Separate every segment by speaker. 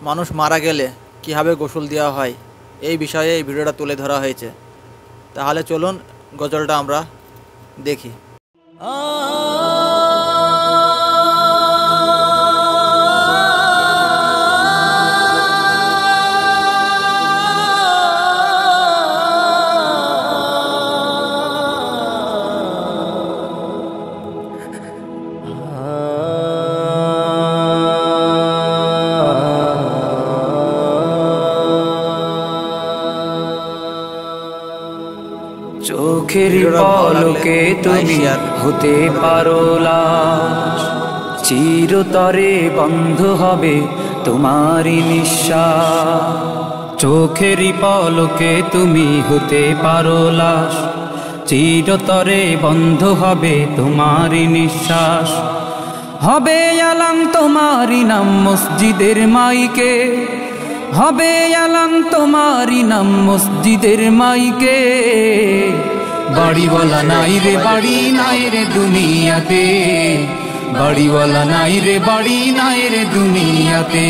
Speaker 1: মানুষ মারা গেলে কীভাবে গোসল দেওয়া হয় এই বিষয়ে এই ভিডিওটা তুলে ধরা হয়েছে। তাহলে চলুন গজলটা আমরা দেখি।
Speaker 2: চোখের পলকে তুমি হতে পারো লাশ, চিরতরে বন্ধ হবে তোমারই নিঃশ্বাস। চোখের পলকে তুমি হতে পারো লাশ, চিরতরে বন্ধ হবে তোমারই নিঃশ্বাস। হবে আলাম তোমারই নাম মসজিদের মাইকে, হবে আলাম তোমারই নাম মসজিদের মাইকে। বাড়িওয়ালা নাই রে বাড়ি নাই রে দুনিয়াতে, বাড়িওয়ালা নাই রে বাড়ি নাই রে দুনিয়াতে,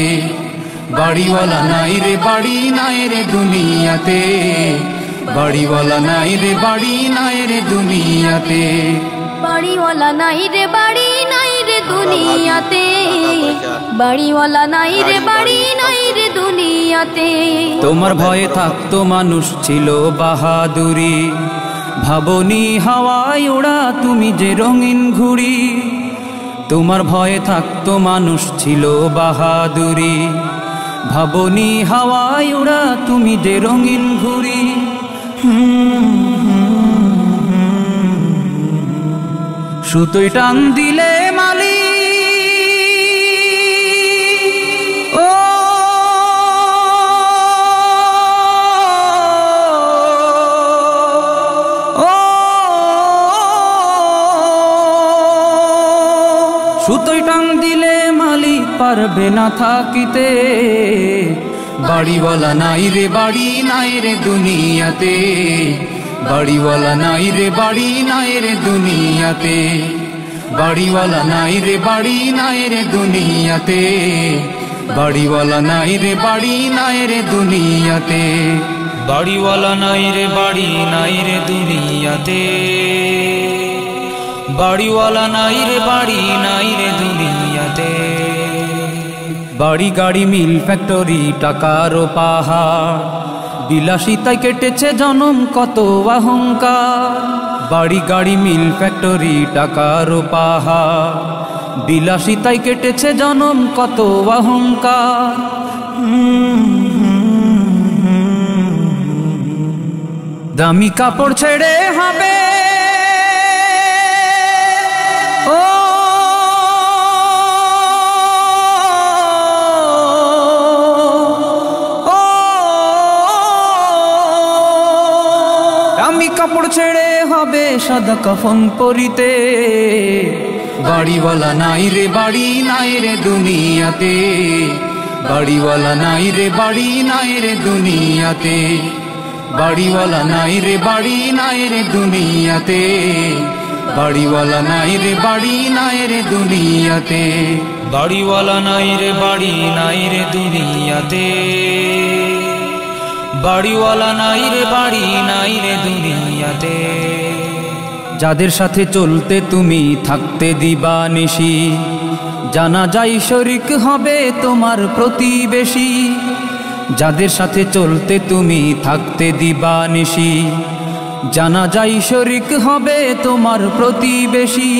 Speaker 2: বাড়িওয়ালা নাই রে বাড়ি নাই রে দুনিয়াতে, বাড়িওয়ালা নাই রে বাড়ি নাই রে দুনিয়াতে,
Speaker 3: বাড়িওয়ালা নাই রে বাড়ি নাই রে দুনিয়াতে, বাড়িওয়ালা নাই রে বাড়ি নাই রে দুনিয়াতে।
Speaker 2: তোমার ভয়ে থাকতো মানুষ ছিল বাহাদুরি, ভাবনি হাওয়ায় ওড়া তুমি যে রঙিন ঘুড়ি। তোমার ভয়ে থাকতো মানুষ ছিল বাহাদুরি, ভাবনি হাওয়ায় ওড়া তুমি যে রঙিন ঘুড়ি। সুতোয় টান দিলে মালি ও সুতোয় টান দিলে মালি পারবে না থাকিতে। বাড়িওয়ালা নাই রে বাড়ি নাই রে দুনিয়াতে, বাড়িওয়ালা নাই রে বাড়ি নাই রে দুনিয়াতে, বাড়িওয়ালা নাই রে বাড়ি নাই রে দুনিয়াতে, বাড়িওয়ালা নাই রে বাড়ি নাই রে দুনিয়াতে, বাড়িওয়ালা নাই রে বাড়ি নাই রে দুনিয়াতে, বাড়িওয়ালা নাই রে বাড়ি নাই রে দুনিয়াতে। বাড়ি গাড়ি মিল ফ্যাক্টরি টাকারও পাহাড়, বিলাসিতায় কেটেছে জনম কত অহংকার। বাড়ি গাড়ি মিল ফ্যাক্টরি টাকারও পাহাড়, বিলাসিতায় কেটেছে জনম কত অহংকার। দামি কাপড় ছেড়ে হবে ও দামি কাপড় ছেড়ে হবে সাদা কাফন পরিতে। বাড়িওয়ালা নাই রে বাড়ি নাই রে দুনিয়াতে, বাড়িওয়ালা নাই রে বাড়ি নাই রে দুনিয়াতে, বাড়িওয়ালা নাই রে বাড়ি নাই রে দুনিয়াতে, বাড়িওয়ালা নাই রে বাড়ি নাই রে দুনিয়াতে, বাড়িওয়ালা নাই রে বাড়ি নাই রে দুনিয়াতে, বাড়িওয়ালা নাই রে বাড়ি নাই রে দুনিয়াতে। যাদের সাথে চলতে তুমি থাকতে দিবা নিশি, জানা যায় শরিক হবে তোমার প্রতিবেশী। যাদের সাথে চলতে তুমি থাকতে দিবা নিশি, জানা যায় শরিক হবে তোমার প্রতিবেশী।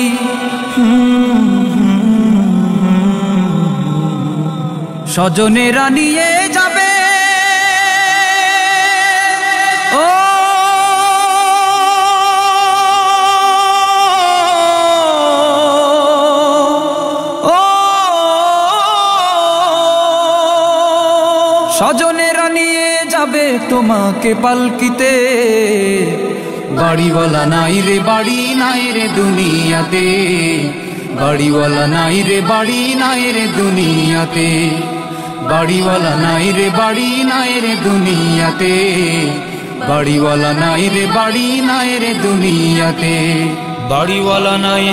Speaker 2: স্বজনেরা নিয়ে যাবে ও স্বজনেরা নিয়ে যাবে তোমাকে পালকিতে। বাড়িওয়ালা নাই রে বাড়ি নাই রে দুনিয়াতে, বাড়িওয়ালা নাই রে বাড়ি নাই রে দুনিয়াতে, বাড়িওয়ালা নাই রে বাড়ি নাই রে দুনিয়াতে, বাড়িওয়ালা নাই রে বাড়ি নাই রে দুনিয়াতে, বাড়িওয়ালা নাই।